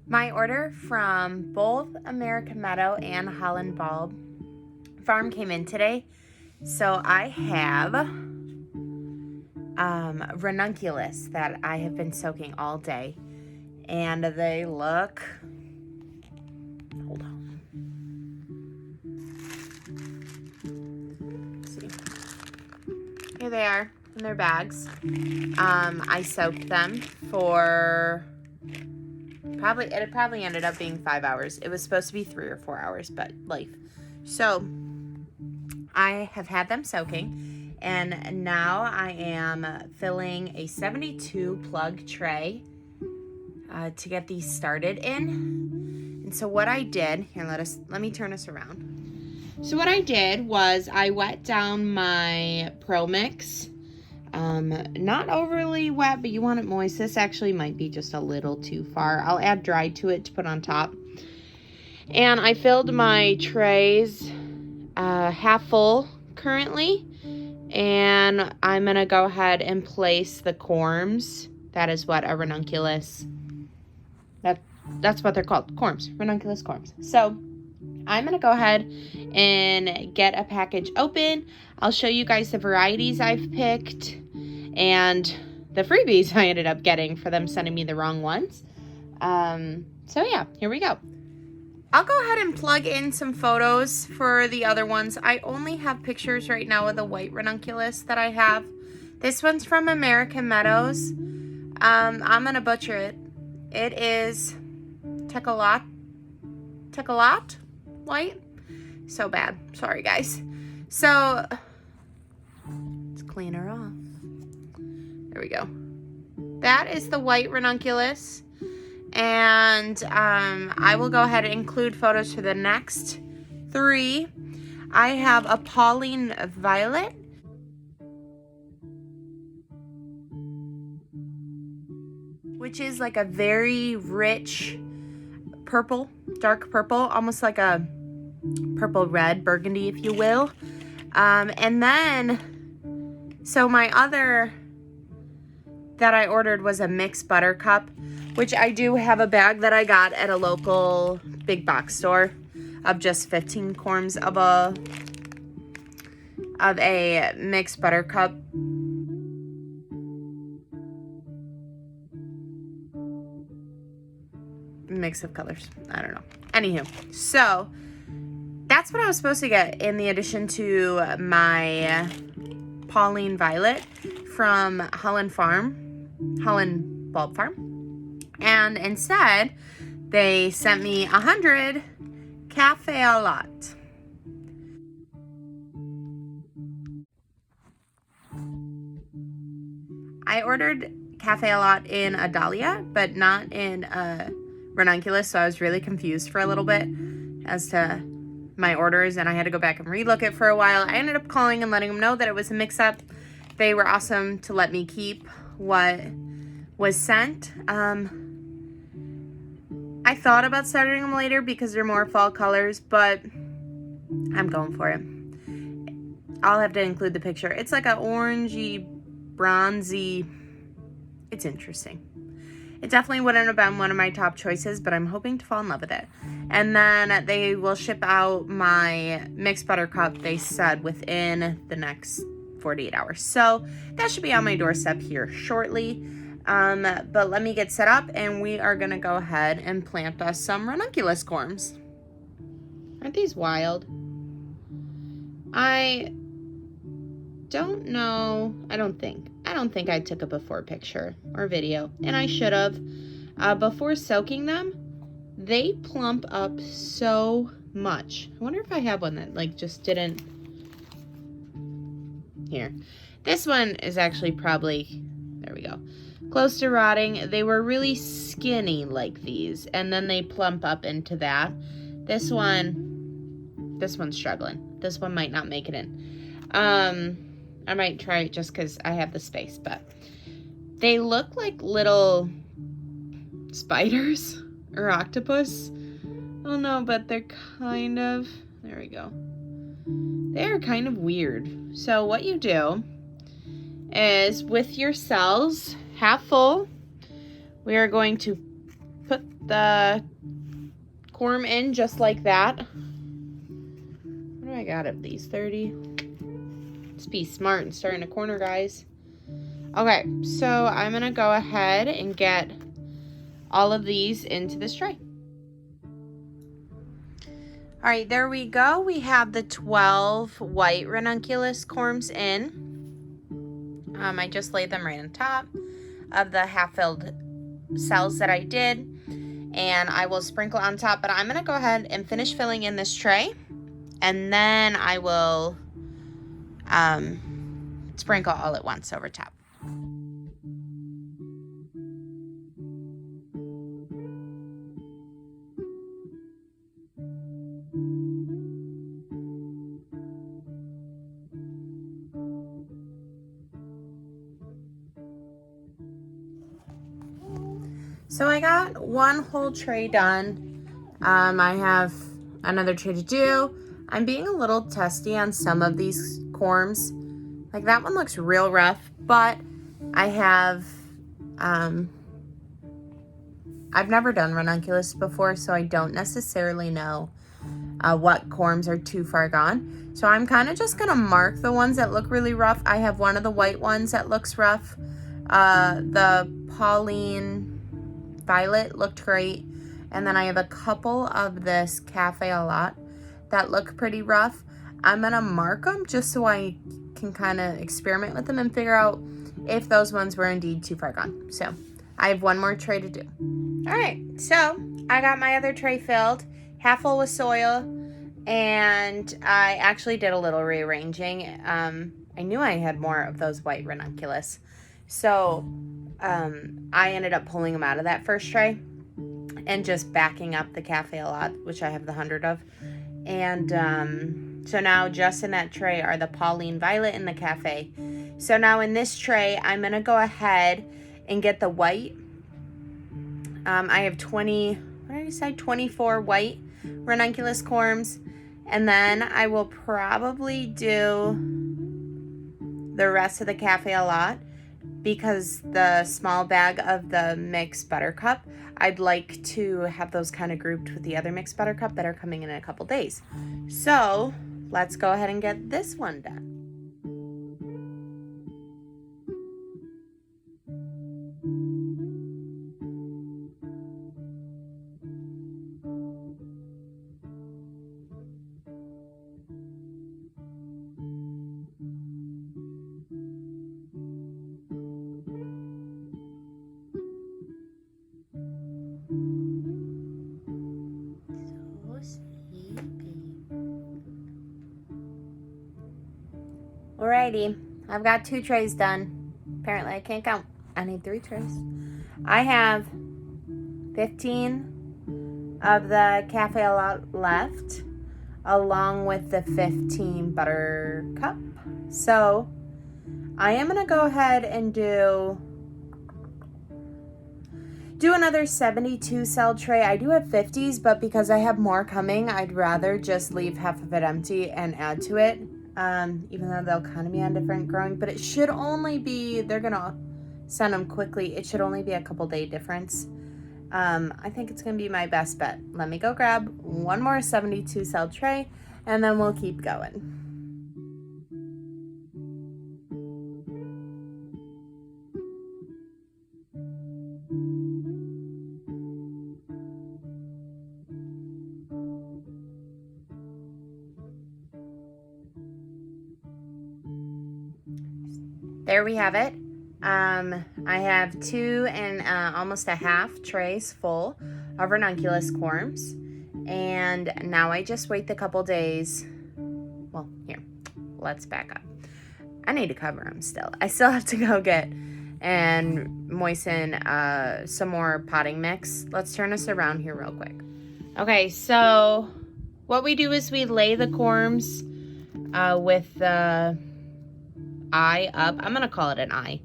My order from both American Meadow and Holland Bulb Farm came in today. So I have Ranunculus that I have been soaking all day. And they look, hold on. Let's see. Here they are in their bags. I soaked them for it probably ended up being 5 hours. It was supposed to be 3 or 4 hours, but life. So I have had them soaking, and now I am filling a 72 plug tray to get these started in. And so what I did, here, let me turn us around. So what I did was I wet down my Pro Mix. Not overly wet, but you want it moist. This actually might be just a little too far. I'll add dry to it to put on top. And I filled my trays half full currently. And I'm going to go ahead and place the corms. That is what a ranunculus, that's what they're called, corms, ranunculus corms. So I'm going to go ahead and get a package open. I'll show you guys the varieties I've picked and the freebies I ended up getting for them sending me the wrong ones. So yeah, here we go. I'll go ahead and plug in some photos for the other ones. I only have pictures right now of the white ranunculus that I have. This one's from American Meadows. I'm going to butcher it. It is Tecolot white. So bad. Sorry, guys. So let's clean her off. There we go. That is the white ranunculus. And I will go ahead and include photos for the next 3. I have a Pauline Violet. Which is like a very rich purple, dark purple, almost like a purple red, burgundy, if you will. And then, so my other that I ordered was a mixed buttercup, which I do have a bag that I got at a local big box store of just 15 corms of a mixed buttercup. Mix of colors. I don't know. Anywho, so that's what I was supposed to get in the addition to my Pauline Violet from Holland Bulb Farm. And instead, they sent me 100 Cafe a Lot. I ordered Cafe a Lot in a dahlia, but not in a ranunculus, so I was really confused for a little bit as to my orders, and I had to go back and relook it for a while. I ended up calling and letting them know that it was a mix-up. They were awesome to let me keep what was sent. I thought about starting them later because they're more fall colors, but I'm going for it. I'll have to include the picture. It's like an orangey, bronzy, it's interesting. It definitely wouldn't have been one of my top choices, but I'm hoping to fall in love with it. And then they will ship out my mixed buttercup, they said, within the next 48 hours. So that should be on my doorstep here shortly. But let me get set up, and we are going to go ahead and plant us some ranunculus corms. Aren't these wild? I don't know. I don't think I took a before picture or video, and I should have. Before soaking them, they plump up so much. I wonder if I have one that like just didn't. Here. This one is actually probably, there we go, close to rotting. They were really skinny like these, and then they plump up into that. This one's struggling. This one might not make it in. I might try it just because I have the space, but they look like little spiders or octopus. Oh no, but they're kind of, there we go. They're kind of weird. So what you do is with your cells half full, we are going to put the corm in just like that. What do I got of these? 30. Let's be smart and start in a corner, guys. Okay, so I'm going to go ahead and get all of these into this tray. All right, there we go. We have the 12 white ranunculus corms in. I just laid them right on top of the half-filled cells that I did, and I will sprinkle on top, but I'm going to go ahead and finish filling in this tray, and then I will sprinkle all at once over top. So I got one whole tray done. I have another tray to do. I'm being a little testy on some of these corms. Like that one looks real rough, but I have, I've never done ranunculus before, so I don't necessarily know what corms are too far gone. So I'm kind of just gonna mark the ones that look really rough. I have one of the white ones that looks rough. The Pauline Violet looked great. And then I have a couple of this Cafe a Lot that look pretty rough. I'm gonna mark them just so I can kind of experiment with them and figure out if those ones were indeed too far gone. So I have one more tray to do. All right, so I got my other tray filled, half full with soil, and I actually did a little rearranging. I knew I had more of those white ranunculus, so I ended up pulling them out of that first tray and just backing up the Cafe a Lot, which I have the 100 of. And so now just in that tray are the Pauline Violet and the Cafe. So now in this tray, I'm going to go ahead and get the white. I have 24 white ranunculus corms. And then I will probably do the rest of the Cafe a Lot, because the small bag of the mixed buttercup, I'd like to have those kind of grouped with the other mixed buttercup that are coming in a couple days. So let's go ahead and get this one done. Alrighty, I've got 2 trays done. Apparently I can't count. I need 3 trays. I have 15 of the Cafe a Lot left, along with the 15 buttercup. So I am gonna go ahead and do another 72 cell tray. I do have 50s, but because I have more coming, I'd rather just leave half of it empty and add to it. Even though they'll kind of be on different growing, but it should only be, they're gonna send them quickly. It should only be a couple day difference. I think it's gonna be my best bet. Let me go grab one more 72 cell tray and then we'll keep going. There we have it. I have 2 and almost a half trays full of ranunculus corms. And now I just wait the couple days. Well, here, let's back up. I need to cover them still. I still have to go get and moisten some more potting mix. Let's turn this around here real quick. Okay, so what we do is we lay the corms with the eye up. I'm gonna call it an eye.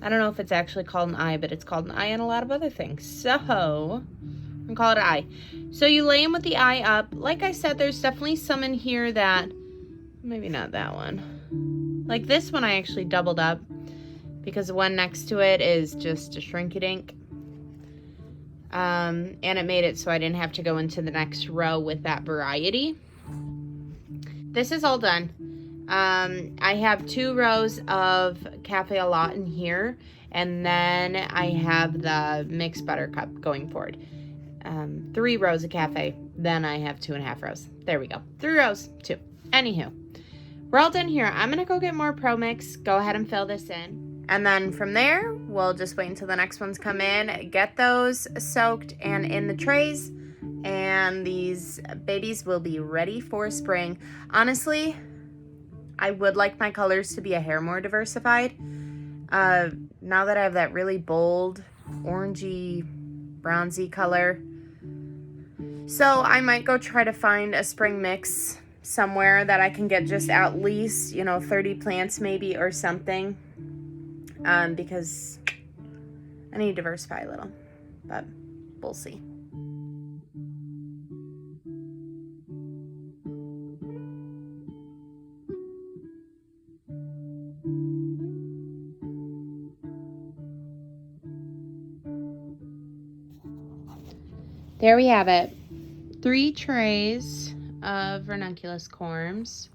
I don't know if it's actually called an eye, but it's called an eye and a lot of other things. So I'm gonna call it an eye. So you lay them with the eye up. Like I said, there's definitely some in here that, maybe not that one. Like this one I actually doubled up because the one next to it is just a shrinky-dink. And it made it so I didn't have to go into the next row with that variety. This is all done. I have 2 rows of Cafe a Lot in here, and then I have the mixed buttercup going forward. 3 rows of Cafe, then I have 2.5 rows. There we go. 3 rows, 2. Anywho, we're all done here. I'm gonna go get more Pro Mix, go ahead and fill this in. And then from there, we'll just wait until the next ones come in, get those soaked and in the trays, and these babies will be ready for spring. Honestly, I would like my colors to be a hair more diversified. Now that I have that really bold, orangey, bronzy color. So I might go try to find a spring mix somewhere that I can get just at least, 30 plants maybe or something. Because I need to diversify a little, but we'll see. There we have it. 3 trays of Ranunculus corms.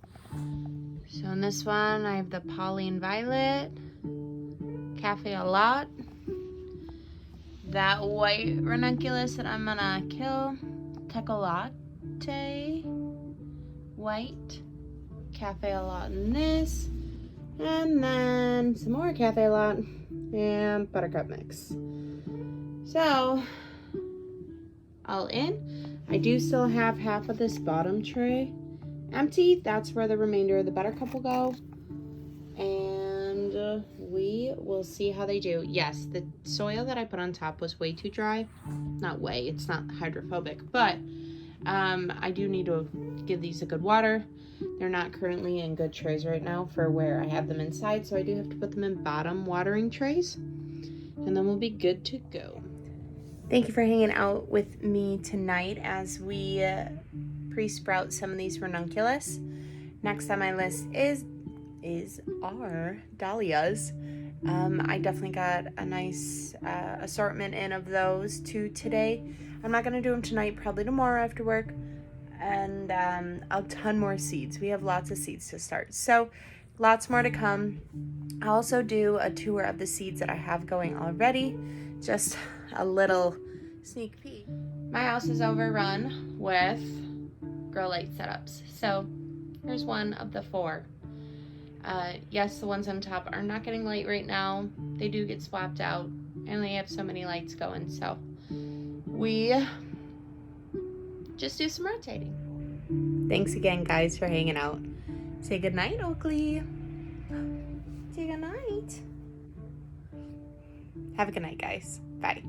So in this one, I have the Pauline Violet, Cafe a Lot, that white Ranunculus that I'm gonna kill, Tecolatte, white, Cafe a Lot in this, and then some more Cafe a Lot and buttercup mix. So, all in. I do still have half of this bottom tray empty. That's where the remainder of the buttercup will go. And we will see how they do. Yes, the soil that I put on top was way too dry. Not way, it's not hydrophobic, but I do need to give these a good water. They're not currently in good trays right now for where I have them inside, so I do have to put them in bottom watering trays, and then we'll be good to go. Thank you for hanging out with me tonight as we pre-sprout some of these Ranunculus. Next on my list is our dahlias. I definitely got a nice assortment in of those too today. I'm not gonna do them tonight, probably tomorrow after work. And a ton more seeds. We have lots of seeds to start. So lots more to come. I'll also do a tour of the seeds that I have going already. Just a little sneak peek. My house is overrun with grow light setups. So here's one of the 4. Yes, the ones on top are not getting light right now. They do get swapped out and they have so many lights going. So we just do some rotating. Thanks again, guys, for hanging out. Say goodnight, Oakley. Say goodnight. Have a good night, guys. Bye.